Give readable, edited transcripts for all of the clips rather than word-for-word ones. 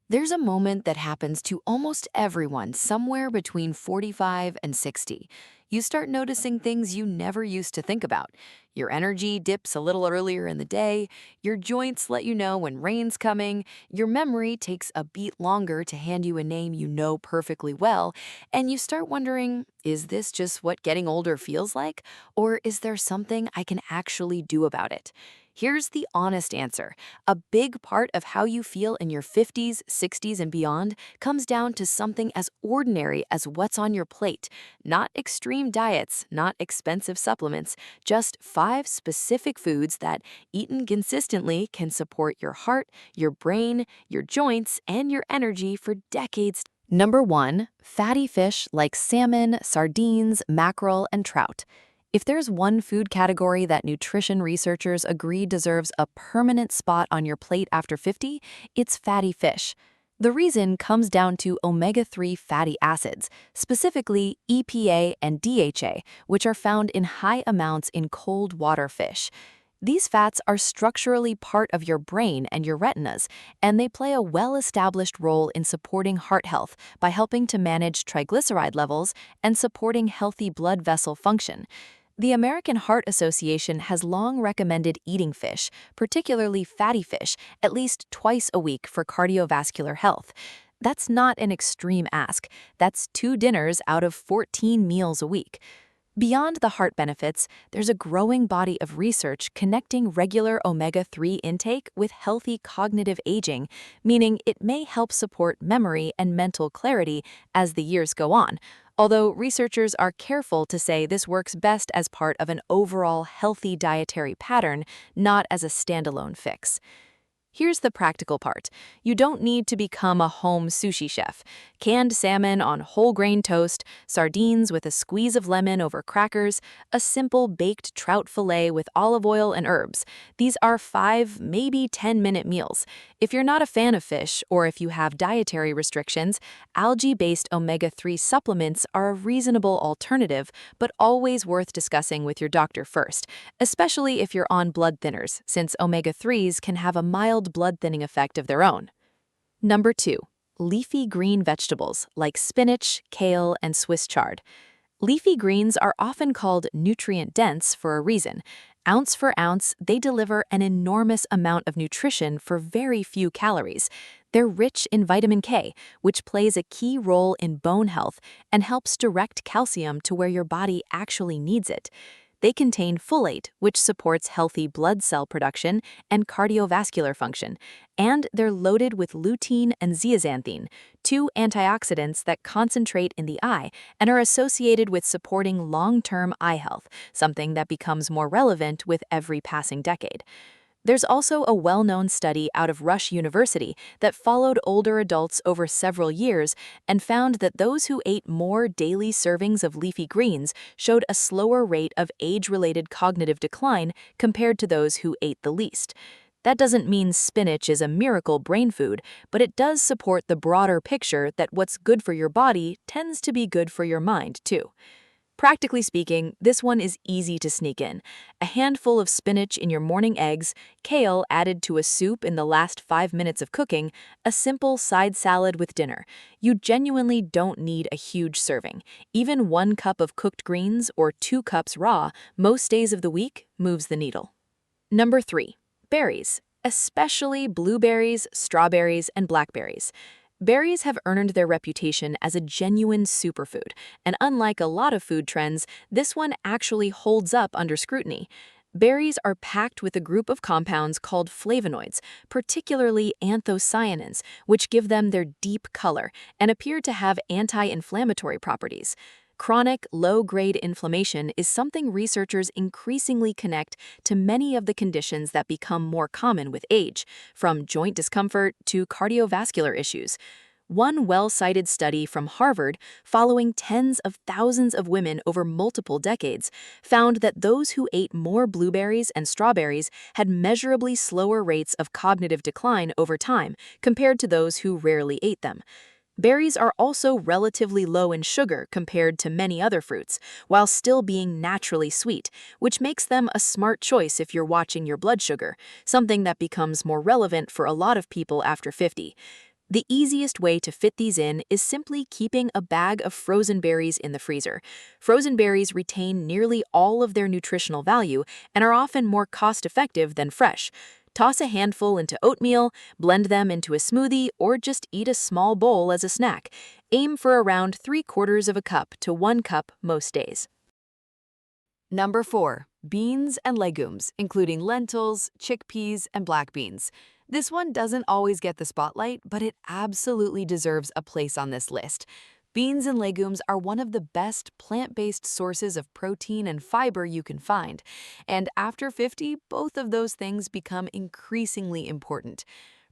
There's a moment that happens to almost everyone somewhere between 45 and 60. You start noticing things you never used to think about. Your energy dips a little earlier in the day, your joints let you know when rain's coming, your memory takes a beat longer to hand you a name you know perfectly well, and you start wondering, is this just what getting older feels like? Or is there something I can actually do about it? Here's the honest answer. A big part of how you feel in your 50s, 60s, and beyond comes down to something as ordinary as what's on your plate. Not extreme diets, not expensive supplements, just 5 specific foods that, eaten consistently, can support your heart, your brain, your joints, and your energy for decades. Number 1, fatty fish like salmon, sardines, mackerel, and trout. If there's one food category that nutrition researchers agree deserves a permanent spot on your plate after 50, it's fatty fish. The reason comes down to omega-3 fatty acids, specifically EPA and DHA, which are found in high amounts in cold water fish. These fats are structurally part of your brain and your retinas, and they play a well-established role in supporting heart health by helping to manage triglyceride levels and supporting healthy blood vessel function. The American Heart Association has long recommended eating fish, particularly fatty fish, at least twice a week for cardiovascular health. That's not an extreme ask. That's 2 dinners out of 14 meals a week. Beyond the heart benefits, there's a growing body of research connecting regular omega-3 intake with healthy cognitive aging, meaning it may help support memory and mental clarity as the years go on. Although researchers are careful to say this works best as part of an overall healthy dietary pattern, not as a standalone fix. Here's the practical part. You don't need to become a home sushi chef. Canned salmon on whole grain toast, sardines with a squeeze of lemon over crackers, a simple baked trout fillet with olive oil and herbs. These are 5, maybe 10-minute meals. If you're not a fan of fish, or if you have dietary restrictions, algae-based omega-3 supplements are a reasonable alternative, but always worth discussing with your doctor first, especially if you're on blood thinners, since omega-3s can have a mild blood thinning effect of their own. Number 2. Leafy green vegetables like spinach, kale, and Swiss chard. Leafy greens are often called nutrient-dense for a reason. Ounce for ounce, they deliver an enormous amount of nutrition for very few calories. They're rich in vitamin K, which plays a key role in bone health and helps direct calcium to where your body actually needs it. They contain folate, which supports healthy blood cell production and cardiovascular function, and they're loaded with lutein and zeaxanthin, 2 antioxidants that concentrate in the eye and are associated with supporting long-term eye health, something that becomes more relevant with every passing decade. There's also a well-known study out of Rush University that followed older adults over several years and found that those who ate more daily servings of leafy greens showed a slower rate of age-related cognitive decline compared to those who ate the least. That doesn't mean spinach is a miracle brain food, but it does support the broader picture that what's good for your body tends to be good for your mind, too. Practically speaking, this one is easy to sneak in. A handful of spinach in your morning eggs, kale added to a soup in the last 5 minutes of cooking, a simple side salad with dinner. You genuinely don't need a huge serving. Even 1 cup of cooked greens or 2 cups raw most days of the week moves the needle. Number 3. Berries, especially blueberries, strawberries, and blackberries. Berries have earned their reputation as a genuine superfood, and unlike a lot of food trends, this one actually holds up under scrutiny. Berries are packed with a group of compounds called flavonoids, particularly anthocyanins, which give them their deep color and appear to have anti-inflammatory properties. Chronic, low-grade inflammation is something researchers increasingly connect to many of the conditions that become more common with age, from joint discomfort to cardiovascular issues. One well-cited study from Harvard, following tens of thousands of women over multiple decades, found that those who ate more blueberries and strawberries had measurably slower rates of cognitive decline over time compared to those who rarely ate them. Berries are also relatively low in sugar compared to many other fruits, while still being naturally sweet, which makes them a smart choice if you're watching your blood sugar, something that becomes more relevant for a lot of people after 50. The easiest way to fit these in is simply keeping a bag of frozen berries in the freezer. Frozen berries retain nearly all of their nutritional value and are often more cost-effective than fresh. Toss a handful into oatmeal, blend them into a smoothie, or just eat a small bowl as a snack. Aim for around 3/4 of a cup to 1 cup most days. Number 4. Beans and legumes, including lentils, chickpeas, and black beans. This one doesn't always get the spotlight, but it absolutely deserves a place on this list. Beans and legumes are one of the best plant-based sources of protein and fiber you can find, and after 50, both of those things become increasingly important.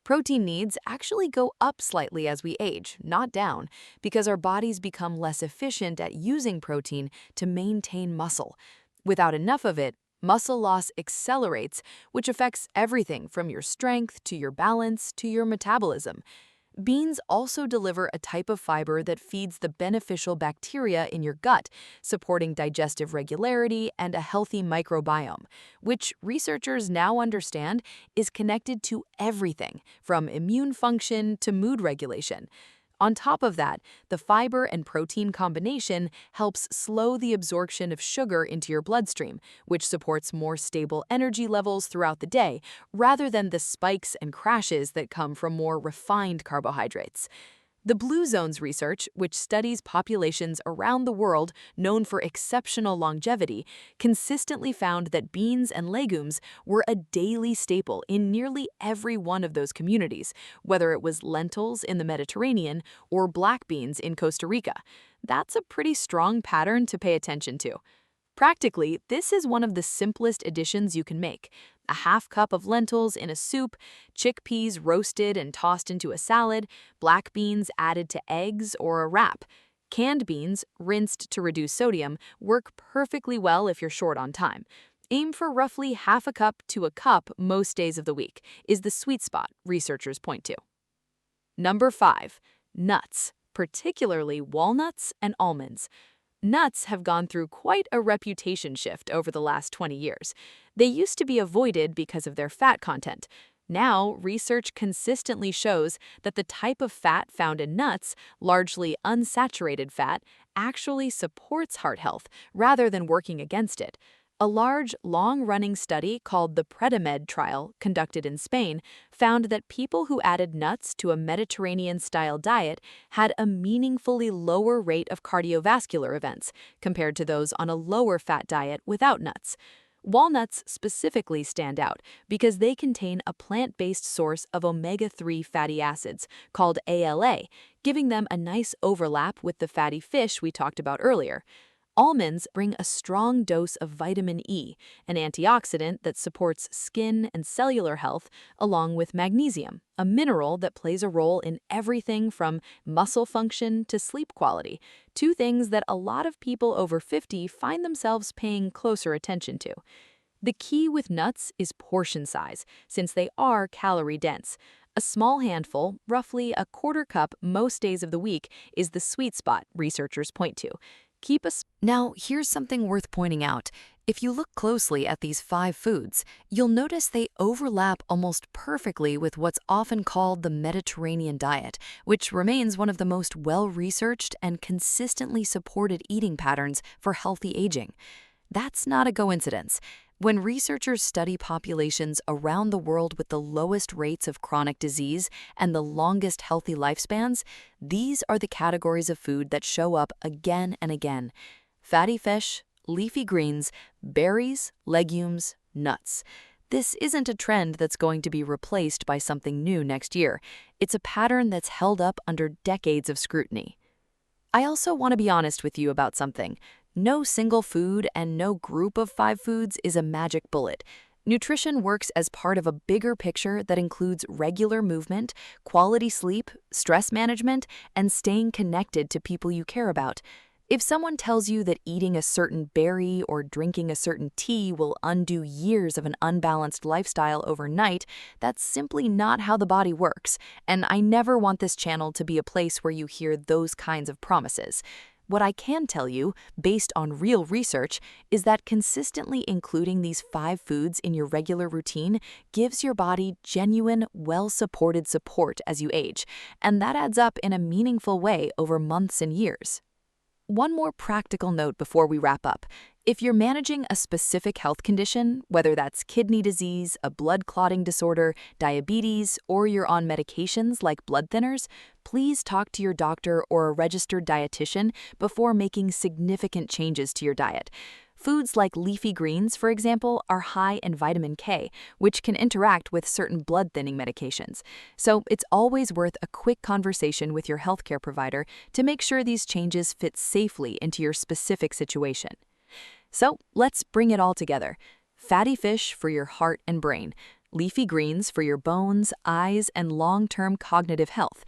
Protein needs actually go up slightly as we age, not down, because our bodies become less efficient at using protein to maintain muscle. Without enough of it, muscle loss accelerates, which affects everything from your strength to your balance to your metabolism. Beans also deliver a type of fiber that feeds the beneficial bacteria in your gut, supporting digestive regularity and a healthy microbiome, which researchers now understand is connected to everything from immune function to mood regulation. On top of that, the fiber and protein combination helps slow the absorption of sugar into your bloodstream, which supports more stable energy levels throughout the day, rather than the spikes and crashes that come from more refined carbohydrates. The Blue Zones research, which studies populations around the world known for exceptional longevity, consistently found that beans and legumes were a daily staple in nearly every one of those communities, whether it was lentils in the Mediterranean or black beans in Costa Rica. That's a pretty strong pattern to pay attention to. Practically, this is one of the simplest additions you can make. A half cup of lentils in a soup, chickpeas roasted and tossed into a salad, black beans added to eggs or a wrap. Canned beans, rinsed to reduce sodium, work perfectly well if you're short on time. Aim for roughly half a cup to a cup most days of the week, is the sweet spot researchers point to. Number 5. Nuts, particularly walnuts and almonds. Nuts have gone through quite a reputation shift over the last 20 years. They used to be avoided because of their fat content. Now, research consistently shows that the type of fat found in nuts, largely unsaturated fat, actually supports heart health rather than working against it. A large, long-running study called the PREDIMED trial, conducted in Spain, found that people who added nuts to a Mediterranean-style diet had a meaningfully lower rate of cardiovascular events compared to those on a lower-fat diet without nuts. Walnuts specifically stand out because they contain a plant-based source of omega-3 fatty acids called ALA, giving them a nice overlap with the fatty fish we talked about earlier. Almonds bring a strong dose of vitamin E, an antioxidant that supports skin and cellular health, along with magnesium, a mineral that plays a role in everything from muscle function to sleep quality, two things that a lot of people over 50 find themselves paying closer attention to. The key with nuts is portion size, since they are calorie-dense. A small handful, roughly a quarter cup most days of the week, is the sweet spot researchers point to. Now, here's something worth pointing out. If you look closely at these 5 foods, you'll notice they overlap almost perfectly with what's often called the Mediterranean diet, which remains one of the most well-researched and consistently supported eating patterns for healthy aging. That's not a coincidence. When researchers study populations around the world with the lowest rates of chronic disease and the longest healthy lifespans, these are the categories of food that show up again and again: fatty fish, leafy greens, berries, legumes, nuts. This isn't a trend that's going to be replaced by something new next year. It's a pattern that's held up under decades of scrutiny. I also want to be honest with you about something. No single food and no group of 5 foods is a magic bullet. Nutrition works as part of a bigger picture that includes regular movement, quality sleep, stress management, and staying connected to people you care about. If someone tells you that eating a certain berry or drinking a certain tea will undo years of an unbalanced lifestyle overnight, that's simply not how the body works, and I never want this channel to be a place where you hear those kinds of promises. What I can tell you, based on real research, is that consistently including these 5 foods in your regular routine gives your body genuine, well-supported support as you age, and that adds up in a meaningful way over months and years. One more practical note before we wrap up. If you're managing a specific health condition, whether that's kidney disease, a blood clotting disorder, diabetes, or you're on medications like blood thinners, please talk to your doctor or a registered dietitian before making significant changes to your diet. Foods like leafy greens, for example, are high in vitamin K, which can interact with certain blood thinning medications. So it's always worth a quick conversation with your healthcare provider to make sure these changes fit safely into your specific situation. So let's bring it all together. Fatty fish for your heart and brain, leafy greens for your bones, eyes, and long-term cognitive health,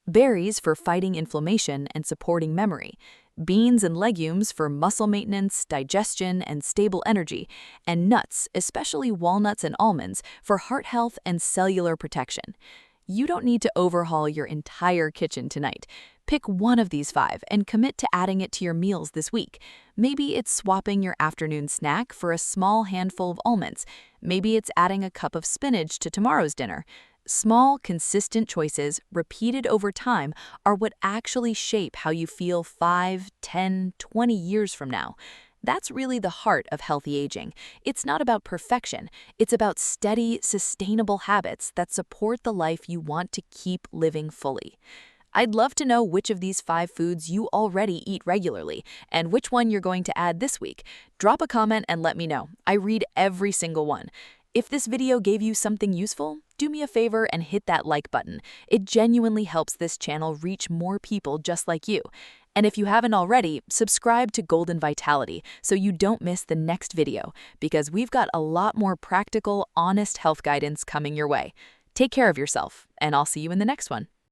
berries for fighting inflammation and supporting memory, beans and legumes for muscle maintenance, digestion, and stable energy, and nuts, especially walnuts and almonds, for heart health and cellular protection. You don't need to overhaul your entire kitchen tonight. Pick one of these 5 and commit to adding it to your meals this week. Maybe it's swapping your afternoon snack for a small handful of almonds. Maybe it's adding a cup of spinach to tomorrow's dinner. Small, consistent choices, repeated over time, are what actually shape how you feel 5, 10, 20 years from now. That's really the heart of healthy aging. It's not about perfection. It's about steady, sustainable habits that support the life you want to keep living fully. I'd love to know which of these 5 foods you already eat regularly and which one you're going to add this week. Drop a comment and let me know. I read every single one. If this video gave you something useful, do me a favor and hit that like button. It genuinely helps this channel reach more people just like you. And if you haven't already, subscribe to Golden Vitality so you don't miss the next video, because we've got a lot more practical, honest health guidance coming your way. Take care of yourself, and I'll see you in the next one.